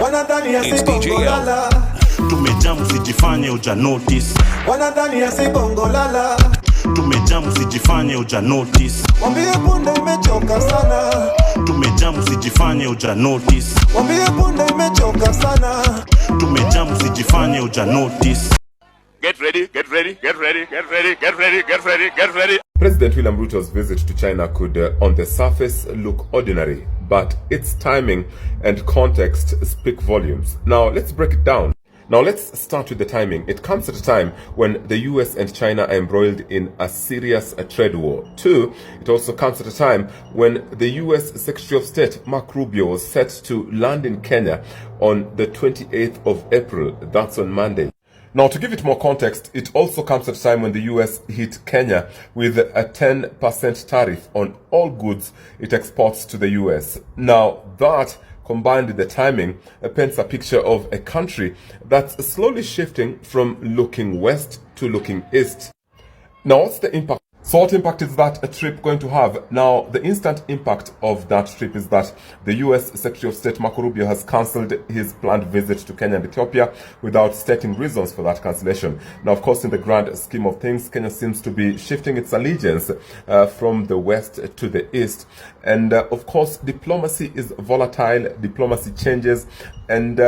Wanadhani asibongo lala. Tumejamu sijifanye uja notice. Wanadhani asibongo lala. Tumejamu sijifanye uja notice. Wambie punde imechoka sana. Tumejamu sijifanye uja notice. Wambie punde imechoka sana. Tumejamu sijifanye uja notice. Get ready, get ready, get ready, get ready, get ready, get ready, get ready. President William Ruto's visit to China could, on the surface, look ordinary, but its timing and context speak volumes. Now, let's break it down. Now, let's start with the timing. It comes at a time when the US and China are embroiled in a serious trade war. Two, it also comes at a time when the US Secretary of State, Mark Rubio, was set to land in Kenya on the 28th of April. That's on Monday. Now, to give it more context, it also comes at a time when the US hit Kenya with a 10% tariff on all goods it exports to the US. Now, that combined with the timing paints a picture of a country that's slowly shifting from looking west to looking east. Now, what's the impact? So what impact is that a trip going to have? Now, the instant impact of that trip is that the US Secretary of State Marco Rubio has cancelled his planned visit to Kenya and Ethiopia without stating reasons for that cancellation. Now, of course, in the grand scheme of things, Kenya seems to be shifting its allegiance from the west to the east. And of course, diplomacy is volatile, diplomacy changes, and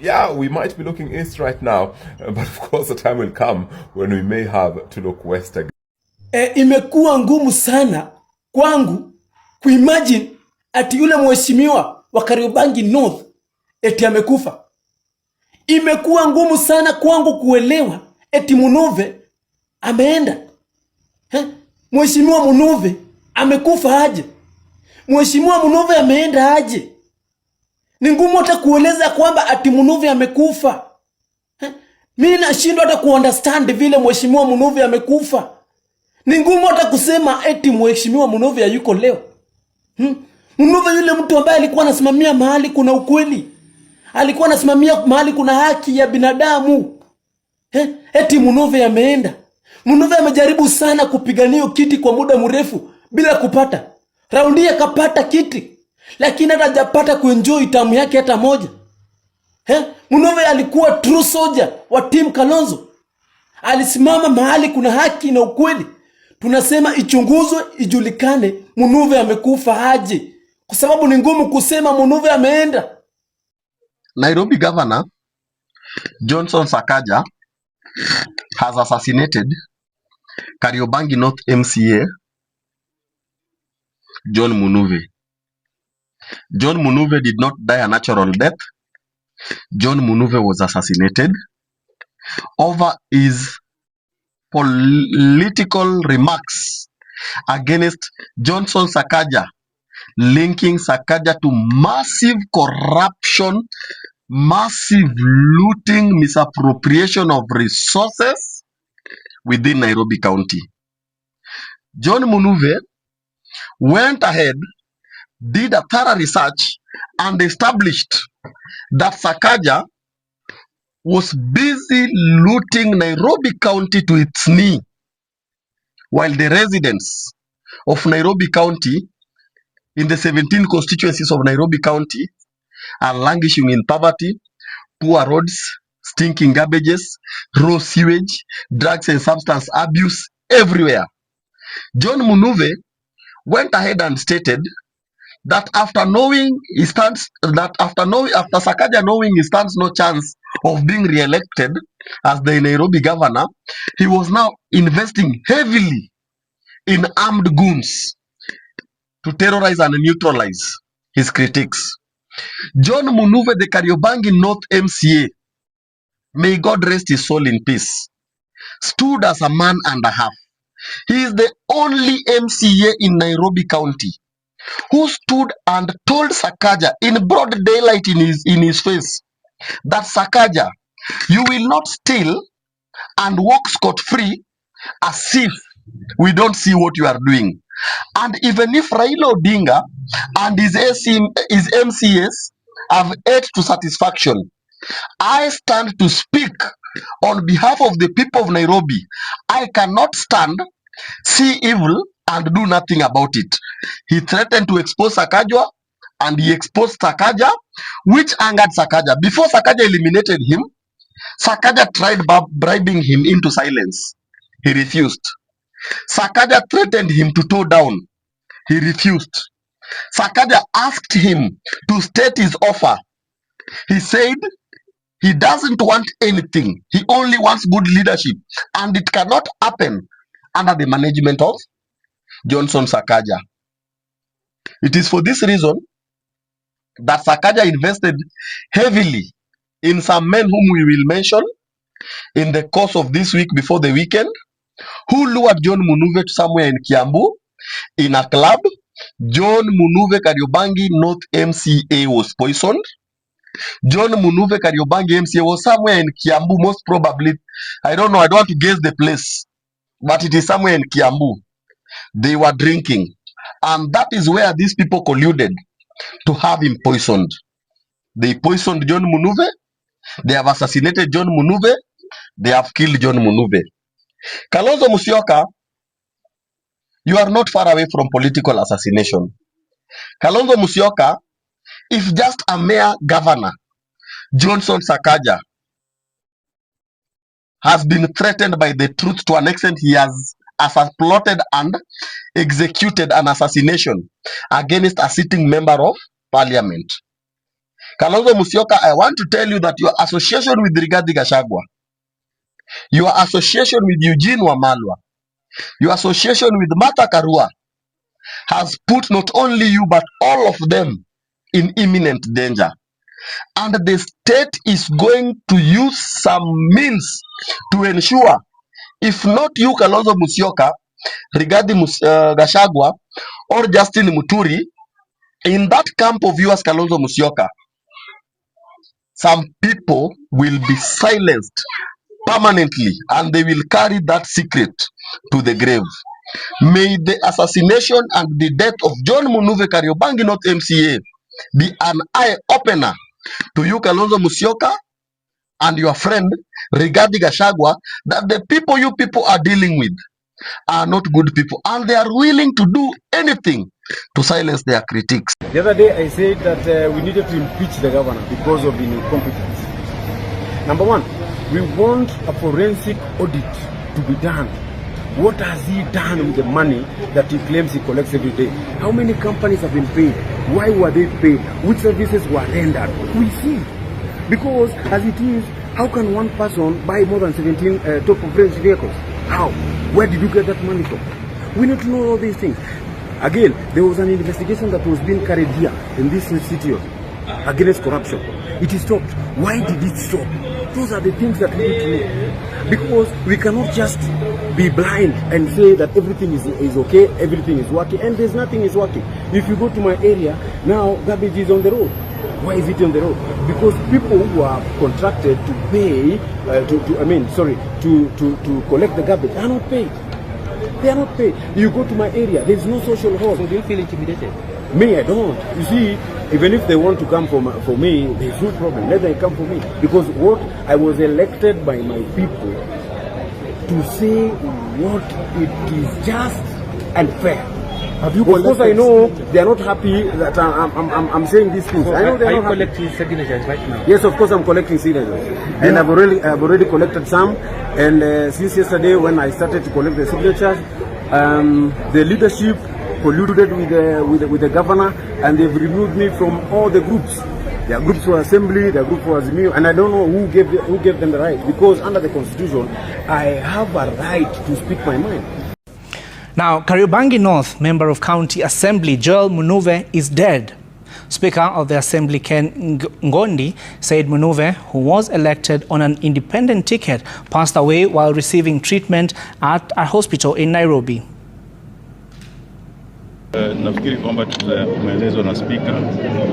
yeah, we might be looking east right now, but of course the time will come when we may have to look west again. Imekuwa ngumu sana kwangu kuimagine ati yule mheshimiwa wa Kariobangi North eti amekufa. Imekuwa ngumu sana kwangu kuelewa eti Munuve ameenda. Mheshimiwa Munuve amekufa aje? Mheshimiwa Munuve ameenda aje? Ni ngumu hata kueleza kwamba ati Munuve amekufa. Mimi nashindwa hata kuunderstand vile mheshimiwa Munuve amekufa. Ni ngumu hata kusema eti mheshimiwa Munuve hayuko leo. Munuve yule mtu ambaye alikuwa anasimamia mahali kuna ukweli. Alikuwa anasimamia mahali kuna haki ya binadamu. Eti Munuve ameenda. Munuve amejaribu sana kupigania kiti kwa muda mrefu bila kupata. Raundi akapata kiti, lakini hata hajapata kuenjoy tamu yake hata moja. Munuve alikuwa true soldier wa team Kalonzo. Alisimama mahali kuna haki na ukweli. Tunasema ichunguzwe, ijulikane Munuve amekufa aje, kwa sababu ni ngumu kusema Munuve ameenda. Nairobi Governor Johnson Sakaja has assassinated Kariobangi North MCA John Munuve. John Munuve did not die a natural death. John Munuve was assassinated over his political remarks against Johnson Sakaja, linking Sakaja to massive corruption, massive looting, misappropriation of resources within Nairobi County. John Munuve went ahead, did a thorough research, and established that Sakaja was busy looting Nairobi County to its knee, while the residents of Nairobi County in the 17 constituencies of Nairobi County are languishing in poverty, poor roads, stinking garbages, raw sewage, drugs and substance abuse everywhere. John Munuve went ahead and stated that after Sakaja knowing he stands no chance of being re-elected as the Nairobi governor, he was now investing heavily in armed goons to terrorize and neutralize his critics. John Munuve, the Kariobangi North MCA, may God rest his soul in peace, stood as a man and a half. He is the only MCA in Nairobi County who stood and told Sakaja in broad daylight in his face that Sakaja, you will not steal and walk scot-free as if we don't see what you are doing. And even if Raila Odinga and his MCAs have ate to satisfaction, I stand to speak on behalf of the people of Nairobi. I cannot stand, see evil, and do nothing about it. He threatened to expose Sakaja and he exposed Sakaja, which angered Sakaja. Before Sakaja eliminated him, Sakaja tried bribing him into silence. He refused. Sakaja threatened him to toe down. He refused. Sakaja asked him to state his offer. He said he doesn't want anything. He only wants good leadership. And it cannot happen under the management of Johnson Sakaja. It is for this reason that Sakaja invested heavily in some men whom we will mention in the course of this week before the weekend, who lured John Munuve to somewhere in Kiambu in a club. John Munuve Kariobangi North MCA was poisoned. John Munuve Kariobangi MCA was somewhere in Kiambu, most probably. I don't know, I don't want to guess the place, but it is somewhere in Kiambu. They were drinking, and that is where these people colluded to have him poisoned. They poisoned John Munuve. They have assassinated John Munuve. They have killed John Munuve. Kalonzo Musyoka, you are not far away from political assassination. Kalonzo Musyoka, if just a mere governor, Johnson Sakaja, has been threatened by the truth to an extent he has plotted and executed an assassination against a sitting member of parliament. Kalonzo Musyoka, I want to tell you that your association with Rigathi Gachagua, your association with Eugene Wamalwa, your association with Martha Karua has put not only you but all of them in imminent danger. And the state is going to use some means to ensure, if not you, Kalonzo Musyoka, Rigathi Gachagua, or Justin Muturi, in that camp of yours, Kalonzo Musyoka, some people will be silenced permanently, and they will carry that secret to the grave. May the assassination and the death of John Munuve Kariobangi North MCA be an eye-opener to you, Kalonzo Musyoka, and your friend Rigathi Gachagua, that the people you people are dealing with are not good people, and they are willing to do anything to silence their critics. The other day I said that we needed to impeach the governor because of incompetence. Number one, we want a forensic audit to be done. What has he done with the money that he claims he collects every day? How many companies have been paid? Why were they paid? Which services were rendered? We see. Because as it is, how can one person buy more than 17 top-of-range vehicles? How? Where did you get that money from? We need to know all these things. Again, there was an investigation that was being carried here in this city against corruption. It is stopped. Why did it stop? Those are the things that we need to know. Because we cannot just be blind and say that everything is okay, everything is working, and there's nothing is working. If you go to my area, now garbage is on the road. Why is it on the road? Because people who are contracted to pay, to collect the garbage are not paid. They are not paid. You go to my area, there's no social hall. So do you feel intimidated? Me, I don't. You see, even if they want to come for me, there's no problem. Let them come for me. Because what I was elected by my people to say what it is just and fair. Of course, I know they are not happy that I'm saying these things. So I know they are not collecting signatures right now. Yes, of course, I'm collecting signatures, and I've already collected some. And since yesterday, when I started to collect the signatures, the leadership colluded with the governor, and they've removed me from all the groups. There are groups for assembly, there are groups for Azimio, and I don't know who gave them the right. Because under the constitution, I have a right to speak my mind. Now, Kariobangi North Member of County Assembly Joel Munuve is dead. Speaker of the Assembly Ken Ngondi said Munuve, who was elected on an independent ticket, passed away while receiving treatment at a hospital in Nairobi. Nafikiri kwamba tumeelezwa na speaker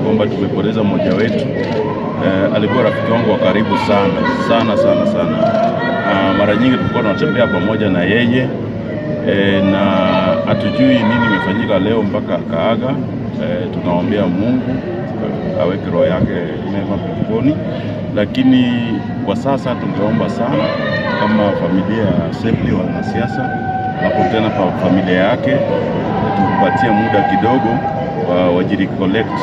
kwamba tumepoteza mmoja wetu. Alikuwa rafiki wangu wa karibu sana. Mara nyingi tulikuwa tunatembea pamoja na yeye. Na hatujui nini imefanyika leo mpaka akaaga. Tunaombea Mungu aweke roho yake mema peponi, lakini kwa sasa tungeomba sana kama familia ya Assembly, wanasiasa, hapo tena kwa familia yake tupatie muda kidogo wajirecollect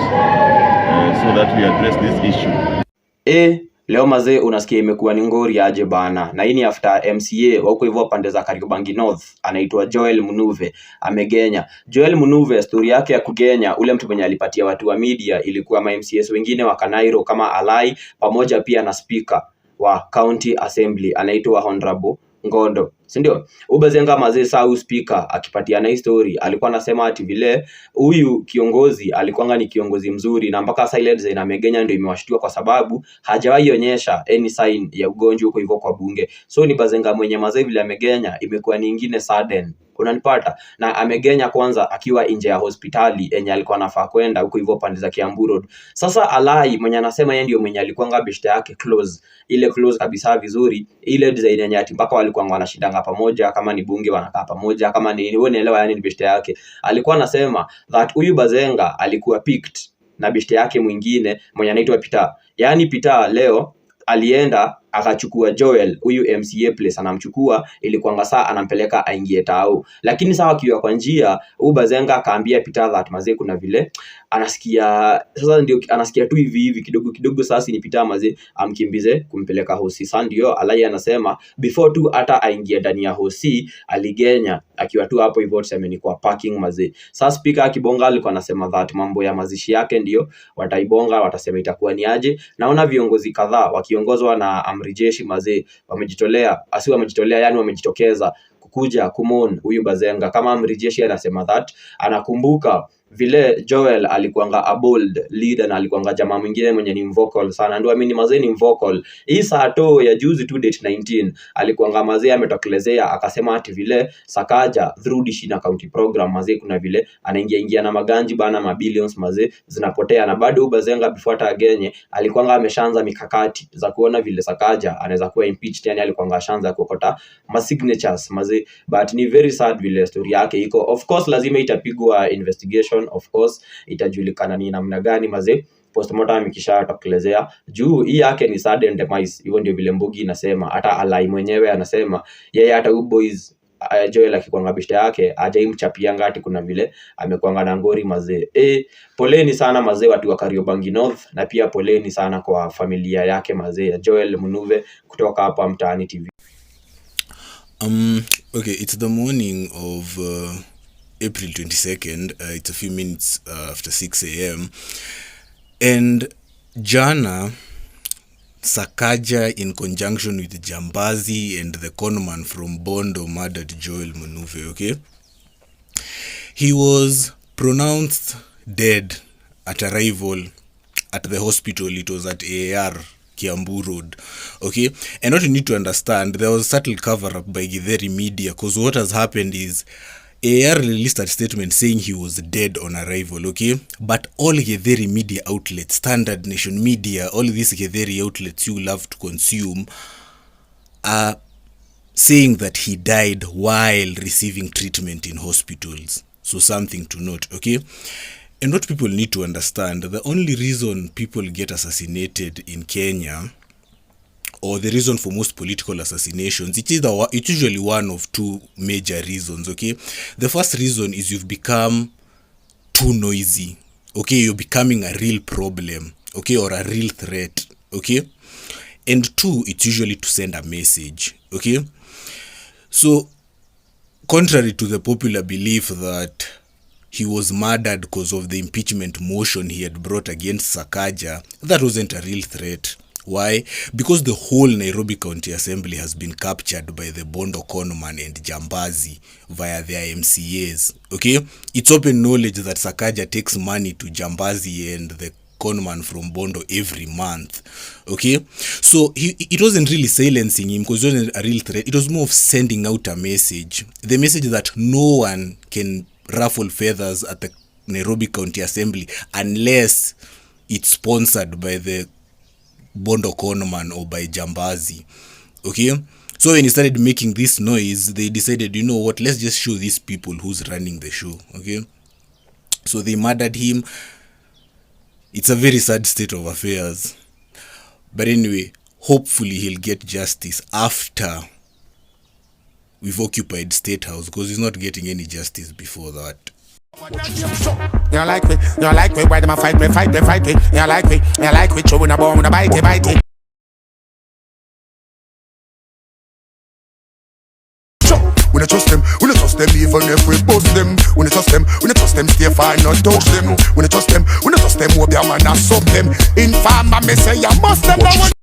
so that we address this issue. Leo mazee unasikia imekuwa ni ngori aje bana, na hii ni after MCA wako hivyo pande za Kariobangi North anaitwa Joel Munuve amegenya. Joel Munuve story yake ya kugenya, ule mtu mwenye alipatia watu wa media ilikuwa ma MCAs wengine wa Kanairo kama Alai pamoja pia na speaker wa County Assembly anaitwa Honorable Ngondo, si ndio? Ubazenga mazee saa speaker akipatia na story alikuwa anasema ati vile huyu kiongozi alikuwa ni kiongozi mzuri na mpaka silence na megenya ndio imewashtua kwa sababu hajawahi onyesha any sign ya ugonjwa huko hivyo kwa bunge. So ni bazenga mwenye mazee vile amegenya imekuwa nyingine sudden, unanipata? Na amegenya kwanza akiwa nje ya hospitali enye alikuwa anafaa kwenda huko hivyo pande za Kiambu Road. Sasa Alai mwenye anasema yeye ndio mwenye alikuwa ngabishta yake close, ile close kabisa vizuri, ile design yenye ati mpaka walikuwa wanashindanga pamoja, kama ni bunge wanakaa pamoja, kama ni wewe unaelewa, yani ni bishta yake. Alikuwa anasema that huyu bazenga alikuwa picked na bishta yake mwingine mwenye anaitwa Peter. Yani Peter leo alienda akachukua Joel huyu MCA place anamchukua ilikuwa saa anampeleka aingie tao, lakini sawa kiwa kwa njia Bazenga akaambia Peter that mazee kuna vile anasikia sasa, ndio anasikia tu hivi kidogo kidogo, sasa ni Peter mazee amkimbize kumpeleka hosi. Sasa ndio Alai anasema before tu hata aingie ndani ya hosi aligenya akiwa tu hapo hivyo, tuseme ni kwa parking mazee. Sasa speaker akibonga alikuwa anasema that mambo ya mazishi yake ndio wataibonga, watasema itakuwa ni aje. Naona viongozi kadhaa wakiongozwa na amri jeshi mazee wamejitolea, wamejitolea yani wamejitokeza kukuja kumon huyu Bazenga. Kama amri jeshi anasema that anakumbuka vile Joel alikuanga a bold leader na alikuanga jamaa mwingine mwenye ni vocal sana, ndio amini mazee ni vocal. Hii saa to ya juzi tu date 19 alikuanga mazee ametokelezea akasema ati vile Sakaja through Dishina county program mazee kuna vile anaingia na maganji bana, mabillions mazee zinapotea, na bado Bazenga before hata agenye alikuanga ameshaanza mikakati za kuona vile Sakaja anaweza kuwa impeached, yani alikuanga ashaanza kuokota ma signatures mazee. But ni very sad vile story yake iko. Of course lazima itapigwa investigation, of course itajulikana ni namna gani mazee postmortem ikishatokelezea, juu hii yake ni sudden demise. Hivyo ndio vile Mbugi inasema, hata Alai mwenyewe anasema yeye hata boys Joel akikwanga bishta yake hajaimchapia ngati kuna vile amekwanga na ngori mazee. Poleni sana mazee watu wa Kariobangi North, na pia poleni sana kwa familia yake mazee Joel Munuve kutoka hapa Mtaani TV. Okay, it's the morning of April 22nd. It's a few minutes after 6 a.m. And jana Sakaja in conjunction with Jambazi and the conman from Bondo murdered Joel Munuve, okay? He was pronounced dead at arrival at the hospital. It was at AAR Kiambu Road, okay? And what you need to understand, there was a subtle cover-up by Githeri media, because what has happened is AAR released a statement saying he was dead on arrival, okay? But all Githeri media outlets, Standard Nation Media, all these Githeri outlets you love to consume, are saying that he died while receiving treatment in hospitals. So something to note, okay? And what people need to understand, the only reason people get assassinated in Kenya, or the reason for most political assassinations, it's usually one of two major reasons, okay? The first reason is you've become too noisy, okay? You're becoming a real problem, okay? Or a real threat, okay? And two, it's usually to send a message, okay? So, contrary to the popular belief that he was murdered because of the impeachment motion he had brought against Sakaja, that wasn't a real threat. Why? Because the whole Nairobi County Assembly has been captured by the Bondo conman and Jambazi via their MCAs. Okay? It's open knowledge that Sakaja takes money to Jambazi and the conman from Bondo every month. Okay? So it wasn't really silencing him because it wasn't a real threat. It was more of sending out a message. The message that no one can ruffle feathers at the Nairobi County Assembly unless it's sponsored by the Bondo conman or by Jambazi. Okay? So when he started making this noise, they decided, you know what, let's just show these people who's running the show. Okay? So they murdered him. It's a very sad state of affairs. But anyway, hopefully he'll get justice after we've occupied State House, because he's not getting any justice before that. You like me, why them a fight me? You like me, chewing a bone, a bite it. We don't trust them, even if we bust them. We don't trust them, stay fine, not touch them. We don't trust them, hope their man a sub them. Informer, me say you must them.